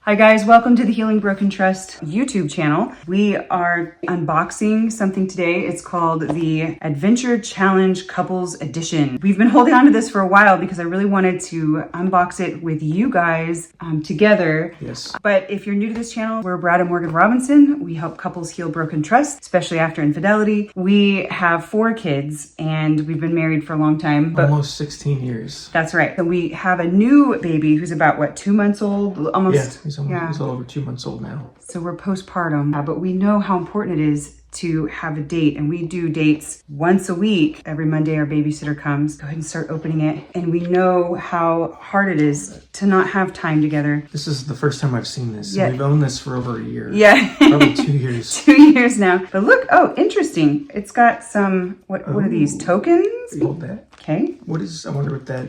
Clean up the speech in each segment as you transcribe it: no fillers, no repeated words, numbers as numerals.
Hi guys, welcome to the Healing Broken Trust YouTube channel. We are unboxing something today. It's called the Adventure Challenge Couples Edition. We've been holding on to this for a while because I really wanted to unbox it with you guys together. Yes. But if you're new to this channel, we're Brad and Morgan Robinson. We help couples heal broken trust, especially after infidelity. We have 4 kids and we've been married for a long time. But almost 16 years. That's right. So we have a new baby who's about, what, 2 months old? Almost. Yeah, he's all over 2 months old now. So we're postpartum, but we know how important it is to have a date, and we do dates once a week. Every Monday our babysitter comes. Go ahead and start opening it. And we know how hard it is to not have time together. This is the first time I've seen this. Yeah. We've owned this for over a year. Yeah. Probably 2 years. 2 years now. But look, oh, interesting. It's got some, what are these, tokens? Hold that. Okay. I wonder what that...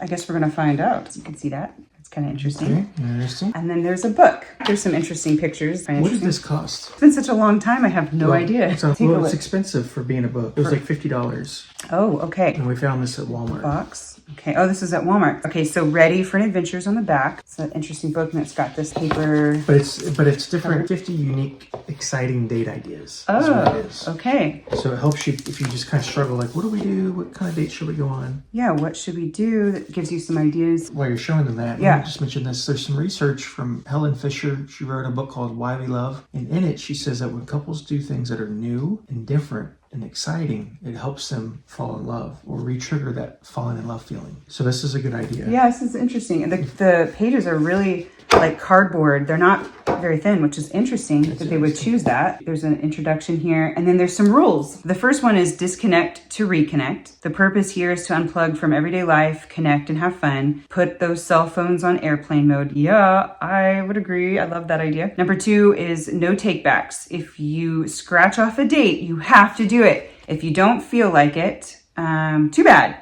I guess we're gonna find out. You can see that. It's kind of interesting. Okay, interesting. And then there's a book. There's some interesting pictures. What does this cost? It's been such a long time, I have no idea. It's expensive for being a book. It was like $50. Oh, okay. And we found this at Walmart. Box. Okay. Oh, this is at Walmart. Okay, so Ready for an Adventure's on the back. It's an interesting book, and it's got this paper. But it's different. 50 unique, exciting date ideas. Oh, is what it is. Okay. So it helps you if you just kind of struggle, like, what do we do? What kind of date should we go on? Yeah, what should we do? That gives you some ideas. While you're showing them that, yeah. Let me just mention this. There's some research from Helen Fisher. She wrote a book called Why We Love. And in it, she says that when couples do things that are new and different and exciting, it helps them fall in love or re-trigger that falling in love feeling. So this is a good idea. Yeah, this is interesting. And the pages are really like cardboard. They're not very thin, which is interesting that they would choose that. There's an introduction here, and then there's some rules. The first one is disconnect to reconnect. The purpose here is to unplug from everyday life, connect and have fun. Put those cell phones on airplane mode. Yeah, I would agree. I love that idea. Number 2 is no takebacks. If you scratch off a date, you have to do it. If you don't feel like it, too bad.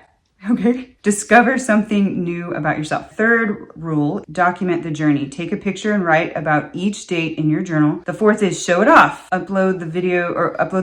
Okay. Discover something new about yourself. Third rule, document the journey. Take a picture and write about each date in your journal. The 4th is show it off. Upload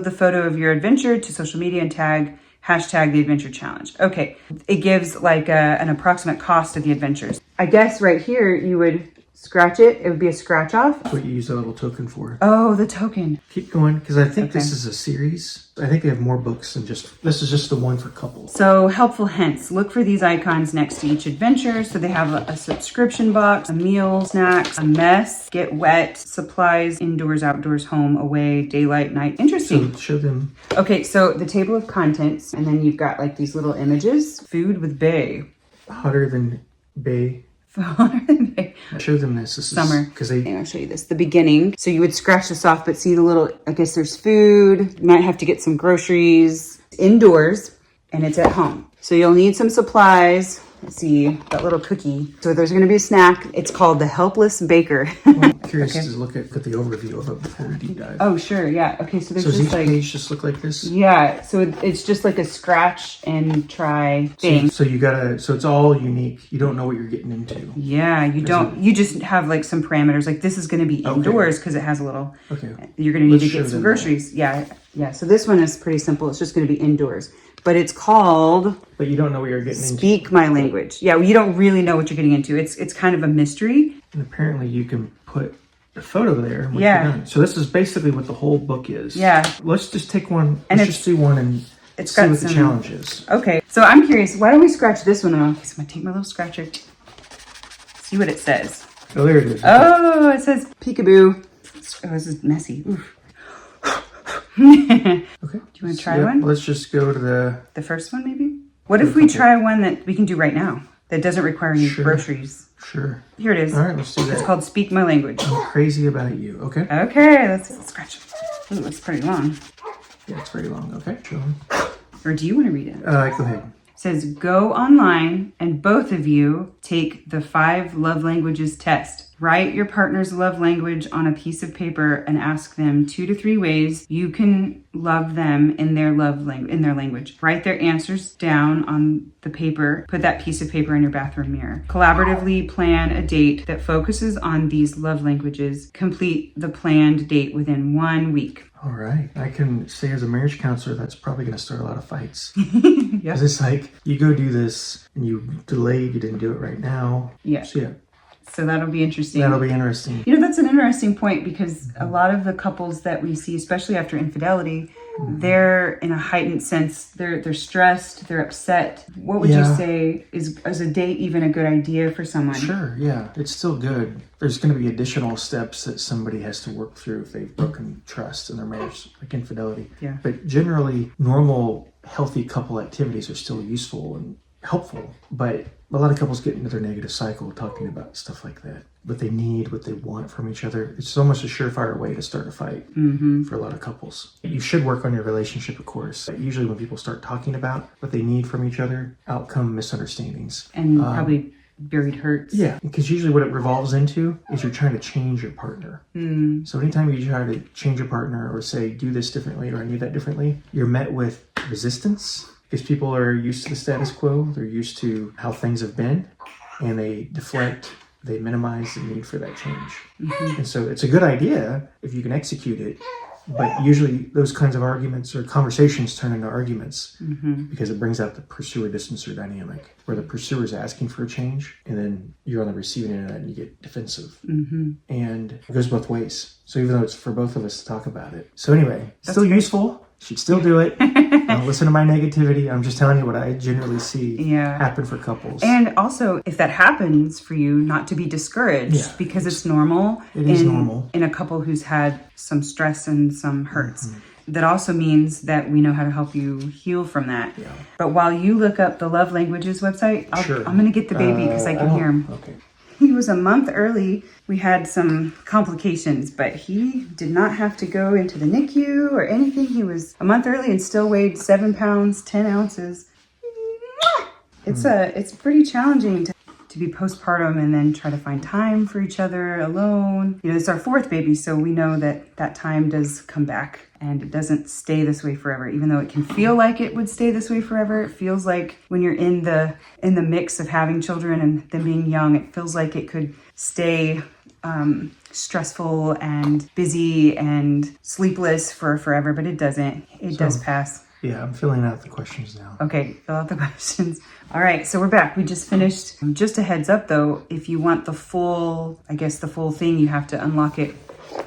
the photo of your adventure to social media and hashtag the adventure challenge. Okay. It gives like an approximate cost of the adventures. I guess right here you would scratch it. It would be a scratch off. That's what you use that little token for. Oh, the token. Keep going, because I think this is a series. I think they have more books than this is just the one for couples. So helpful hints. Look for these icons next to each adventure. So they have a subscription box, a meal, snacks, a mess, get wet, supplies, indoors, outdoors, home, away, daylight, night. Interesting. So show them. Okay, so the table of contents, and then you've got like these little images. Food with Bay. Hotter than Bay. Show them this. This Summer. Because I'll show you this. The beginning. So you would scratch this off, but see the little, I guess there's food. You might have to get some groceries. Indoors, and it's at home. So you'll need some supplies. Let's see, that little cookie. So there's going to be a snack. It's called the Helpless Baker. I'm curious to look at the overview of it before we deep dive. Oh, sure. Yeah. Okay. So there's does just each page just look like this? Yeah. So it's just like a scratch and try thing. So it's all unique. You don't know what you're getting into. Yeah. You just have like some parameters. Like this is going to be indoors because it has a little. Okay. You're going to need to get some groceries. Yeah. Yeah. So this one is pretty simple. It's just going to be indoors. But it's called... But you don't know what you're getting into. Speak My Language. Yeah, you don't really know what you're getting into. It's kind of a mystery. And apparently you can put a photo there. Yeah. So this is basically what the whole book is. Yeah. Let's just take one. Let's just do one and see what the challenge is. Okay. So I'm curious. Why don't we scratch this one off? So I'm going to take my little scratcher. See what it says. Oh, there it is. Oh, it says peekaboo. Oh, this is messy. Oof. Okay. Do you want to try one? Let's just go to the first one, maybe. What if we try one that we can do right now that doesn't require any groceries? Sure. Here it is. All right, let's do that. It's called Speak My Language. I'm crazy about you. Okay. Okay, let's scratch it. Ooh, it's pretty long. Yeah, it's pretty long. Okay, show them. Or do you want to read it? Go ahead. It says, go online and both of you take the 5 love languages test. Write your partner's love language on a piece of paper and ask them 2 to 3 ways you can love them in their language. Write their answers down on the paper. Put that piece of paper in your bathroom mirror. Collaboratively plan a date that focuses on these love languages. Complete the planned date within 1 week. All right. I can say as a marriage counselor, that's probably going to start a lot of fights. Because it's like, you go do this and you delay, you didn't do it right now. Yeah. So yeah. So that'll be interesting. That'll be interesting. You know, that's an interesting point because a lot of the couples that we see, especially after infidelity, they're in a heightened sense. They're stressed. They're upset. What would you say is a date even a good idea for someone? Sure, yeah, it's still good. There's going to be additional steps that somebody has to work through if they've broken trust in their marriage, like infidelity. Yeah. But generally, normal, healthy couple activities are still useful and helpful. But a lot of couples get into their negative cycle talking about stuff like that. What they need, what they want from each other. It's almost a surefire way to start a fight for a lot of couples. You should work on your relationship, of course. Usually when people start talking about what they need from each other, out come misunderstandings. And probably buried hurts. Yeah, because usually what it revolves into is you're trying to change your partner. So anytime you try to change your partner or say, do this differently or I need that differently, you're met with resistance because people are used to the status quo. They're used to how things have been and they deflect, they minimize the need for that change. And so it's a good idea if you can execute it. But usually those kinds of arguments or conversations turn into arguments because it brings out the pursuer-distancer dynamic where the pursuer is asking for a change and then you're on the receiving end of that and you get defensive. And it goes both ways. So even though it's for both of us to talk about it. So anyway, still useful. Should still do it. Don't listen to my negativity. I'm just telling you what I generally see happen for couples. And also, if that happens for you, not to be discouraged because it's normal. It is normal. In a couple who's had some stress and some hurts. That also means that we know how to help you heal from that. Yeah. But while you look up the Love Languages website, I'm going to get the baby because I can hear him. Okay. He was a month early. We had some complications, but he did not have to go into the NICU or anything. He was a month early and still weighed 7 pounds, 10 ounces. It's pretty challenging to be postpartum and then try to find time for each other alone. You know, it's our 4th baby, so we know that time does come back and it doesn't stay this way forever. Even though it can feel like it would stay this way forever, it feels like when you're in the mix of having children and them being young, it feels like it could stay stressful and busy and sleepless for forever, but it doesn't. It does pass. Yeah, I'm filling out the questions now. Okay, fill out the questions. All right, so we're back. We just finished. Just a heads up though, if you want the full thing, you have to unlock it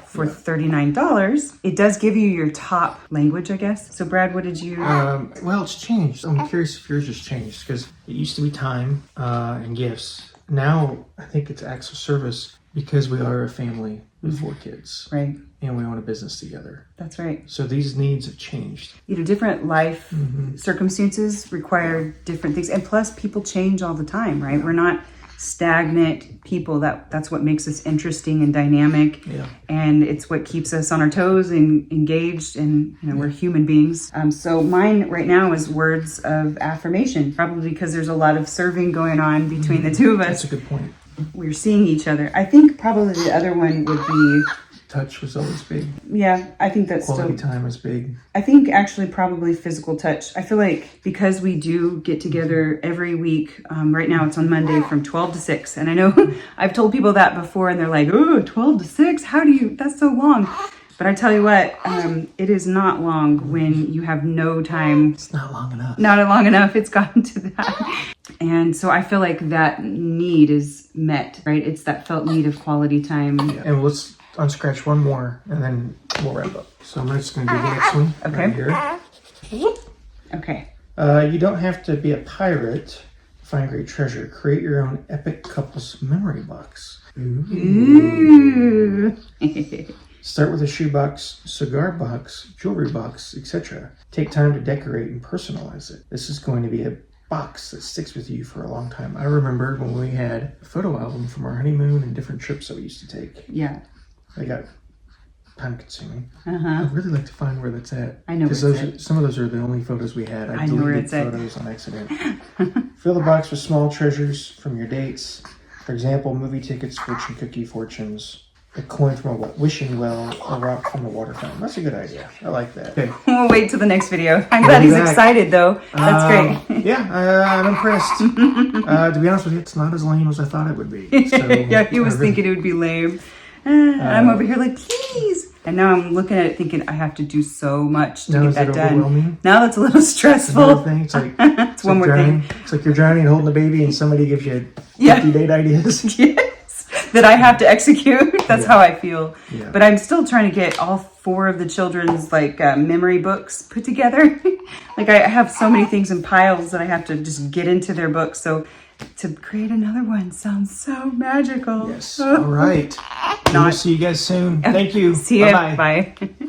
for $39. It does give you your top language, I guess. So Brad, what did you... Well, it's changed. I'm curious if yours has changed because it used to be time and gifts. Now, I think it's acts of service because we are a family with 4 kids. Right. And we own a business together. That's right. So these needs have changed. You know, different life circumstances require different things. And plus, people change all the time, right? We're not stagnant people. That's what makes us interesting and dynamic. Yeah. And it's what keeps us on our toes and engaged. And, you know, we're human beings. So mine right now is words of affirmation, probably because there's a lot of serving going on between the two of us. That's a good point. We're seeing each other. I think probably the other one would be... Touch was always big. Yeah, I think that's Quality time was big. I think actually probably physical touch. I feel like because we do get together every week, right now it's on Monday from 12 to 6. And I know I've told people that before and they're like, oh, 12 to 6? How do you, that's so long. But I tell you what, it is not long when you have no time. It's not long enough. Not long enough. It's gotten to that. And so I feel like that need is met, right? It's that felt need of quality time. Yeah. And let's unscratch one more and then we'll wrap up. So I'm just going to do the next one. Okay. Right here. Okay. You don't have to be a pirate to find great treasure. Create your own epic couples memory box. Ooh. Start with a shoebox, cigar box, jewelry box, etc. Take time to decorate and personalize it. This is going to be a box that sticks with you for a long time. I remember when we had a photo album from our honeymoon and different trips that we used to take. Yeah. They got time consuming. Uh-huh. I'd really like to find where that's at. I know because where it's at. Some of those are the only photos we had. I know where deleted it's at. photos on accident. Fill the box with small treasures from your dates. For example, movie tickets, fortune cookie fortunes, a coin from a wishing well, a rock from a water fountain. That's a good idea. I like that. Okay. We'll wait till the next video. I'm glad he's excited though. That's great. Yeah, I'm impressed. To be honest with you, it's not as lame as I thought it would be. So, yeah, he was thinking it would be lame. I'm over here like, please. And now I'm looking at it thinking I have to do so much to get that done. Now that's a little stressful. Thing. It's like it's one more drowning. thing. It's like you're drowning and holding a baby and somebody gives you 50 date ideas. Yes. that I have to execute. That's how I feel. Yeah. But I'm still trying to get all 4 of the children's like memory books put together. Like I have so many things in piles that I have to just get into their books. So to create another one sounds so magical. Yes. All right. We'll see you guys soon. Thank you. See you. Bye-bye. Bye.